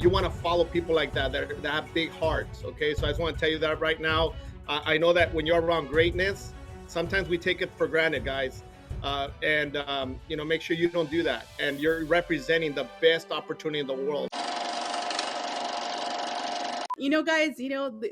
you want to follow people like that have big hearts. Okay, so I just want to tell you that right now. I know that when you're around greatness, sometimes we take it for granted, guys. And you know, make sure you don't do that. And you're representing the best opportunity in the world. Guys,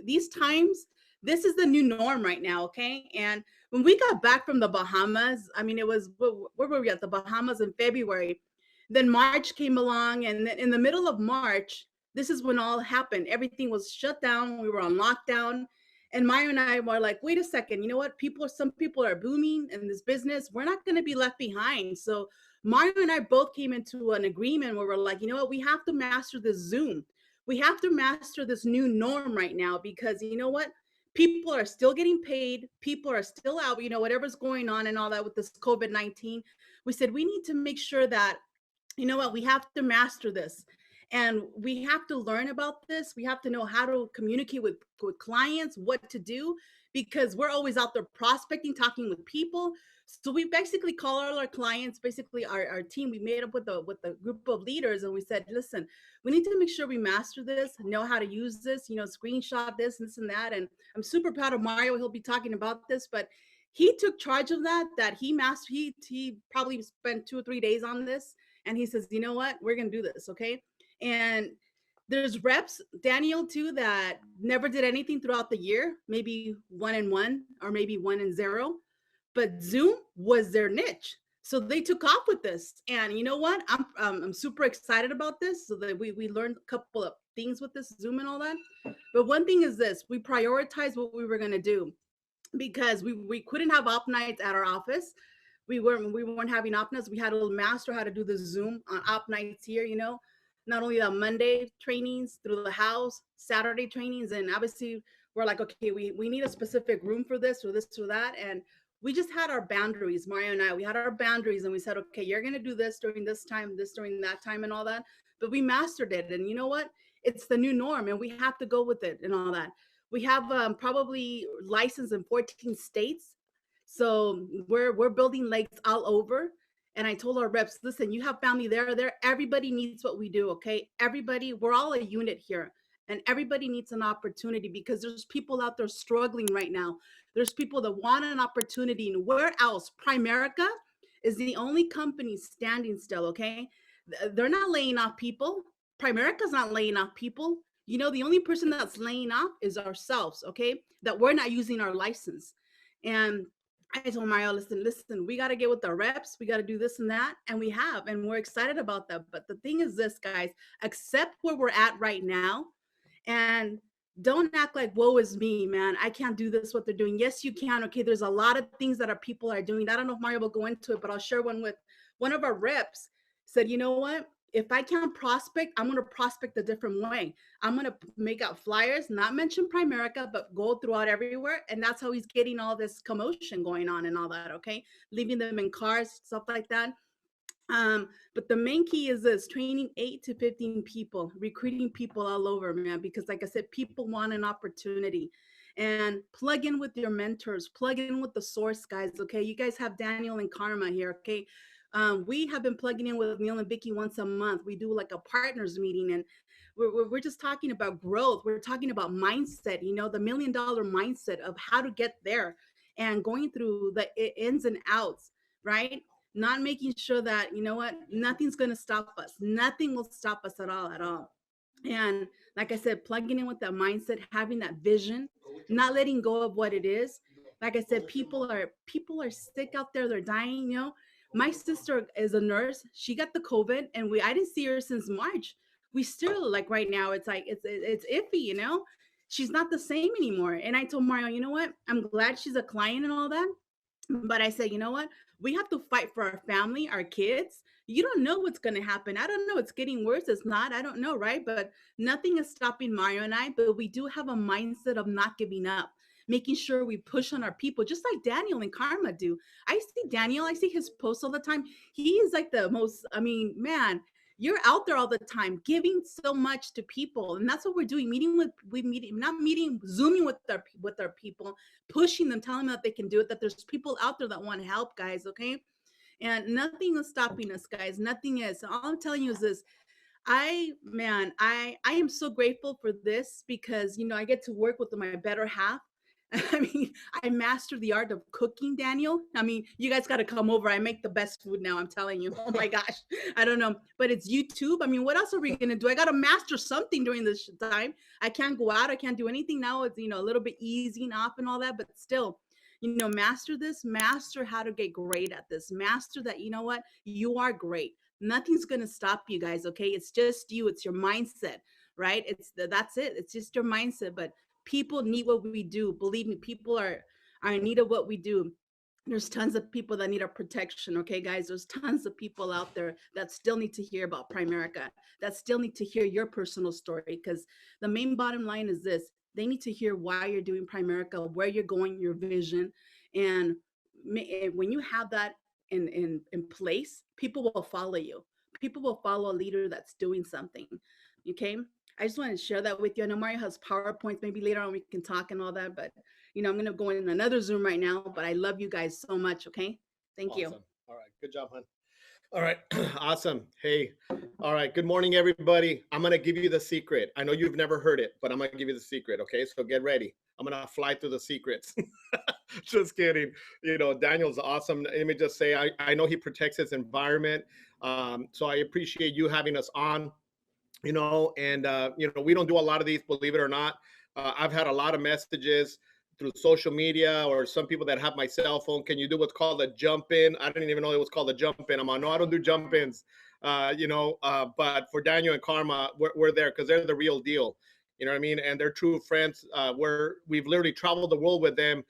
these times, this is the new norm right now, okay? And when we got back from the Bahamas, I mean, it was, where were we at? The Bahamas in February. Then March came along, and then in the middle of March, this is when all happened. Everything was shut down. We were on lockdown. And Maya and I were like, wait a second, you know what? Some people are booming in this business. We're not going to be left behind. So Mario and I both came into an agreement where we're like, you know what? We have to master this Zoom. We have to master this new norm right now, because you know what? People are still getting paid. People are still out, whatever's going on and all that with this COVID-19. We said we need to make sure that, you know what, we have to master this, and we have to learn about this. We have to know how to communicate with clients, what to do, because we're always out there prospecting, talking with people. So we basically call all our clients, basically our team. We made up with a group of leaders, and we said, listen, we need to make sure we master this, know how to use this, screenshot this and that. And I'm super proud of Mario. He'll be talking about this, but he took charge of that he mastered. He probably spent 2 or 3 days on this, and he says, you know what, we're gonna do this, okay? And there's reps, Daniel, too, that never did anything throughout the year, maybe 1 and 1 or maybe 1 and 0, but Zoom was their niche. So they took off with this, and you know what? I'm super excited about this. So that we learned a couple of things with this Zoom and all that. But one thing is this: we prioritized what we were gonna do, because we couldn't have op nights at our office. We weren't having op nights. We had to master how to do the Zoom on op nights here. Not only the Monday trainings through the house, Saturday trainings, and obviously we're like, okay, we need a specific room for this or this or that, and we just had our boundaries. Mario and I, we had our boundaries, and we said, okay, you're gonna do this during this time, this during that time, and all that. But we mastered it, and you know what? It's the new norm, and we have to go with it and all that. We have probably licensed in 14 states, so we're building legs all over. And I told our reps, listen, you have family there. Everybody needs what we do, okay? Everybody, we're all a unit here, and everybody needs an opportunity, because there's people out there struggling right now. There's people that want an opportunity. And where else? Primerica is the only company standing still, okay? They're not laying off people. Primerica's not laying off people. The only person that's laying off is ourselves, okay? That we're not using our license. And I told Mario, listen, we got to get with the reps. We got to do this and that. And we have, and we're excited about that. But the thing is this, guys, accept where we're at right now, and don't act like, woe is me, man. I can't do this, what they're doing. Yes, you can. Okay, there's a lot of things that our people are doing. I don't know if Mario will go into it, but I'll share one with one of our reps. Said, you know what? If I can't prospect, I'm going to prospect a different way. I'm going to make out flyers, not mention Primerica, but go throughout everywhere. And that's how he's getting all this commotion going on and all that, okay? Leaving them in cars, stuff like that. But the main key is this: training 8 to 15 people, recruiting people all over, man, because like I said, people want an opportunity. And plug in with your mentors, plug in with the source guys, okay? You guys have Daniel and Karma here, okay? We have been plugging in with Neil and Vicky once a month. We do like a partners meeting, and we're just talking about growth. We're talking about mindset, the $1 million mindset of how to get there, and going through the ins and outs, right? Not making sure that, you know what, nothing's going to stop us. Nothing will stop us at all. And like I said, plugging in with that mindset, having that vision, not letting go of what it is. Like I said, people are sick out there. They're dying. My sister is a nurse. She got the COVID, and I didn't see her since March. We still, like, right now, it's like, it's iffy. She's not the same anymore. And I told Mario, you know what, I'm glad she's a client and all that, but I said, you know what? We have to fight for our family, our kids. You don't know what's going to happen. I don't know. It's getting worse. It's not. I don't know, right? But nothing is stopping Mario and I. But we do have a mindset of not giving up, making sure we push on our people, just like Daniel and Karma do. I see Daniel. I see his posts all the time. He is like the most, I mean, man, you're out there all the time giving so much to people, and that's what we're doing. Not meeting, zooming with our people, pushing them, telling them that they can do it, that there's people out there that want to help, guys, okay? And nothing is stopping us, guys. Nothing is. All I'm telling you is this: I am so grateful for this because I get to work with my better half. I mean, I mastered the art of cooking, Daniel. I mean, you guys got to come over. I make the best food now. I'm telling you. Oh my gosh. I don't know, but it's YouTube. I mean, what else are we going to do? I got to master something during this time. I can't go out. I can't do anything now. It's, a little bit easing off and all that, but still, master this, master how to get great at this, master that, what, you are great. Nothing's going to stop you guys. Okay. It's just you. It's your mindset, right? That's it. It's just your mindset. But people need what we do. Believe me, people are in need of what we do. There's tons of people that need our protection. Okay, guys, there's tons of people out there that still need to hear about Primerica, that still need to hear your personal story, because the main bottom line is this: they need to hear why you're doing Primerica, where you're going, your vision. And when you have that in place, people will follow you. People will follow a leader that's doing something. Okay. I just want to share that with you. I know Mario has PowerPoints. Maybe later on we can talk and all that, but I'm going to go in another Zoom right now, but I love you guys so much. Okay. Thank you. Awesome. All right. Good job, hon. All right. Awesome. Hey. All right. Good morning, everybody. I'm going to give you the secret. I know you've never heard it, but I'm going to give you the secret. Okay. So get ready. I'm going to fly through the secrets. Just kidding. Daniel's awesome. Let me just say, I know he protects his environment. So I appreciate you having us on, and, we don't do a lot of these, believe it or not. I've had a lot of messages through social media, or some people that have my cell phone. Can you do what's called a jump in? I didn't even know it was called a jump in. I'm on, no, I don't do jump ins. But for Daniel and Karma, we're there because they're the real deal. You know what I mean? And they're true friends. We've literally traveled the world with them.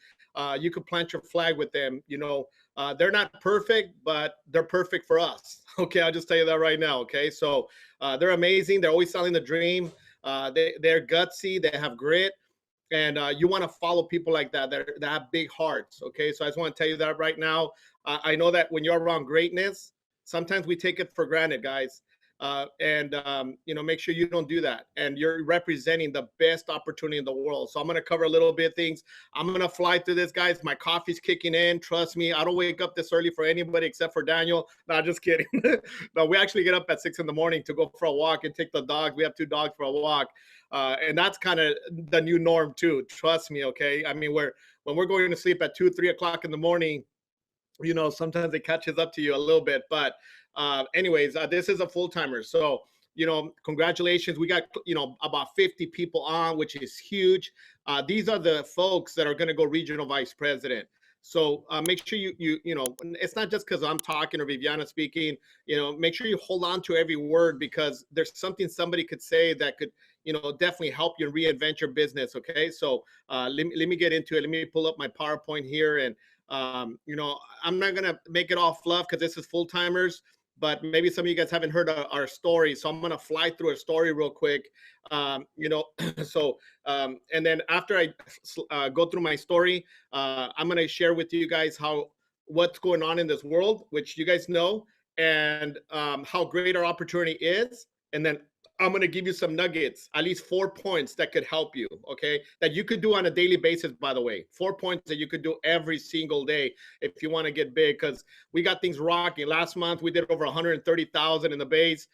You could plant your flag with them. They're not perfect, but they're perfect for us. Okay, I'll just tell you that right now. Okay, so they're amazing. They're always selling the dream. They're gutsy. They have grit. And you want to follow people like that have big hearts. Okay, so I just want to tell you that right now. I know that when you're around greatness, sometimes we take it for granted, guys. Make sure you don't do that. And you're representing the best opportunity in the world. So I'm going to cover a little bit of things. I'm going to fly through this, guys. My coffee's kicking in. Trust me, I don't wake up this early for anybody except for Daniel. No, just kidding. No, we actually get up at 6 a.m. to go for a walk and take the dogs. We have 2 dogs for a walk. And that's kind of the new norm too. Trust me. Okay. I mean, when we're going to sleep at 2, 3 o'clock in the morning, sometimes it catches up to you a little bit, but anyways, this is a full-timer. So, congratulations. We got, about 50 people on, which is huge. These are the folks that are going to go regional vice president. So make sure you it's not just because I'm talking or Viviana speaking, make sure you hold on to every word, because there's something somebody could say that could, definitely help you reinvent your business. Okay. So let me get into it. Let me pull up my PowerPoint here. And, I'm not going to make it all fluff because this is full timers, but maybe some of you guys haven't heard our story. So I'm going to fly through a story real quick. And then after I go through my story, I'm going to share with you guys what's going on in this world, which you guys know, and how great our opportunity is. And then I'm going to give you some nuggets, at least 4 points that could help you, okay, that you could do on a daily basis, by the way. 4 points that you could do every single day if you want to get big, because we got things rocking. Last month, we did over 130,000 in the base.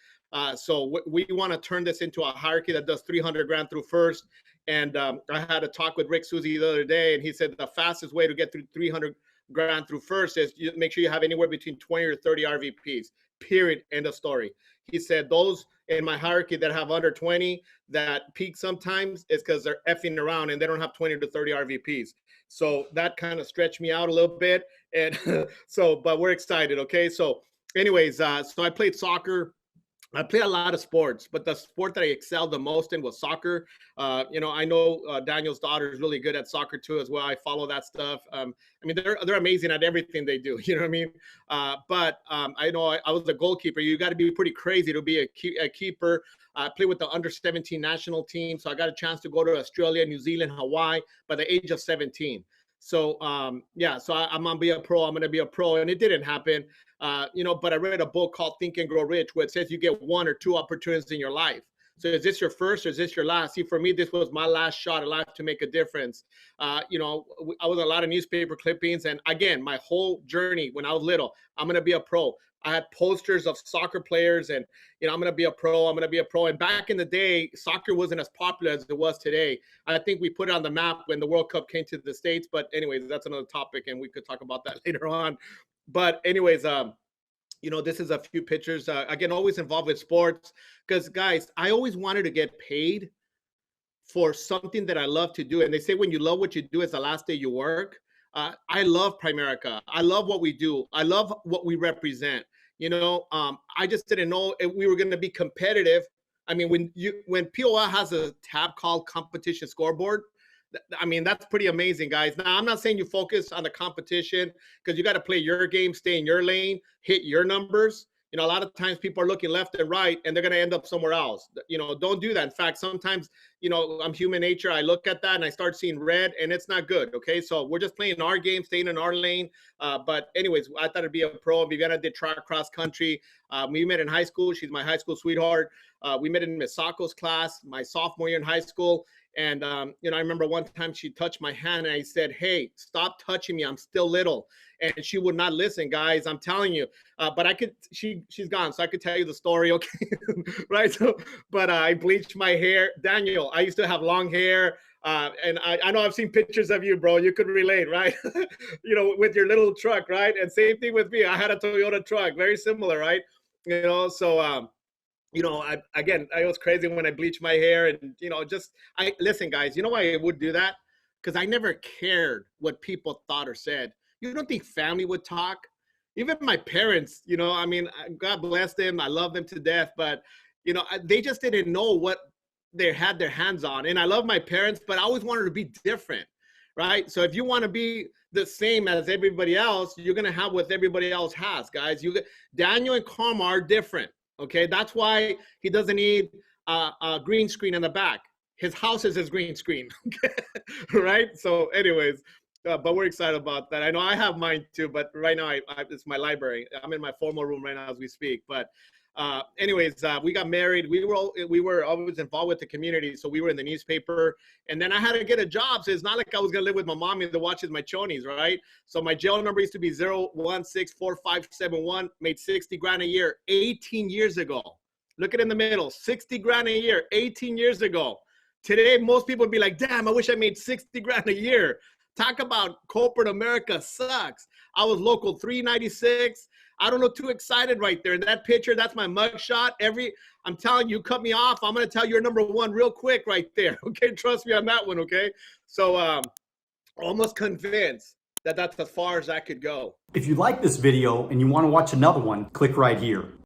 So we want to turn this into a hierarchy that does 300 grand through first. And I had a talk with Rick Susie the other day, and he said the fastest way to get through 300 grand through first is you make sure you have anywhere between 20 or 30 RVPs, period, end of story. He said those in my hierarchy that have under 20 that peak sometimes is because they're effing around and they don't have 20 to 30 RVPs. So that kind of stretched me out a little bit. And but we're excited. Okay. So anyways, so I played soccer. I played a lot of sports, but the sport that I excelled the most in was soccer. I know Daniel's daughter is really good at soccer too, as well. I follow that stuff. I mean, they're amazing at everything they do. You know what I mean? But I know I was a goalkeeper. You got to be pretty crazy to be a keeper. I played with the under 17 national team, so I got a chance to go to Australia, New Zealand, Hawaii by the age of 17. So so I'm gonna be a pro. I'm gonna be a pro, and it didn't happen. But I read a book called Think and Grow Rich, where it says you get 1 or 2 opportunities in your life. So is this your first or is this your last? See, for me, this was my last shot at life to make a difference. I was a lot of newspaper clippings. And again, my whole journey when I was little, I'm going to be a pro. I had posters of soccer players, and I'm gonna be a pro. I'm gonna be a pro. And back in the day, soccer wasn't as popular as it was today. I think we put it on the map when the World Cup came to the States. But anyways, that's another topic, and we could talk about that later on. But anyways, this is a few pictures. Again, always involved with sports, because guys, I always wanted to get paid for something that I love to do. And they say when you love what you do, it's the last day you work. I love Primerica. I love what we do. I love what we represent. I just didn't know if we were going to be competitive. I mean, when POL has a tab called competition scoreboard, I mean, that's pretty amazing, guys. Now, I'm not saying you focus on the competition, because you got to play your game, stay in your lane, hit your numbers. A lot of times people are looking left and right, and they're going to end up somewhere else. Don't do that. In fact, sometimes, I'm human nature. I look at that and I start seeing red, and it's not good. Okay. So we're just playing our game, staying in our lane. But anyways, I thought it'd be a pro. Viviana did track cross country. We met in high school. She's my high school sweetheart. We met in Ms. Sacco's class, my sophomore year in high school. And, I remember one time she touched my hand, and I said, "Hey, stop touching me. I'm still little." And she would not listen, guys. I'm telling you. But she's gone. So I could tell you the story. Okay. Right. So, but I bleached my hair. Daniel, I used to have long hair. And I know I've seen pictures of you, bro. You could relate, right? With your little truck, right? And same thing with me. I had a Toyota truck, very similar, right? So, it was crazy when I bleached my hair, and, listen, guys, you know why I would do that? Because I never cared what people thought or said. You don't think family would talk? Even my parents, I mean, God bless them. I love them to death, but, they just didn't know what they had their hands on. And I love my parents, but I always wanted to be different, right? So if you want to be the same as everybody else, you're going to have what everybody else has, guys. Daniel and Karma are different. Okay, that's why he doesn't need a green screen in the back. His house is his green screen, right? So anyways, but we're excited about that. I know I have mine too, but right now it's my library. I'm in my formal room right now as we speak. But anyways, we got married. We were always involved with the community, so we were in the newspaper. And then I had to get a job, so it's not like I was gonna live with my mommy that watches my chonies, right? So my jail number used to be 0164571. Made 60 grand a year 18 years ago. Look at it in the middle, 60 grand a year 18 years ago. Today, most people would be like, "Damn, I wish I made 60 grand a year." Talk about corporate America sucks. I was local 396. I don't know, too excited right there. In that picture, that's my mugshot. I'm telling you, cut me off, I'm going to tell you you're number one real quick right there. Okay, trust me on that one, okay? So almost convinced that that's as far as I could go. If you like this video and you want to watch another one, click right here.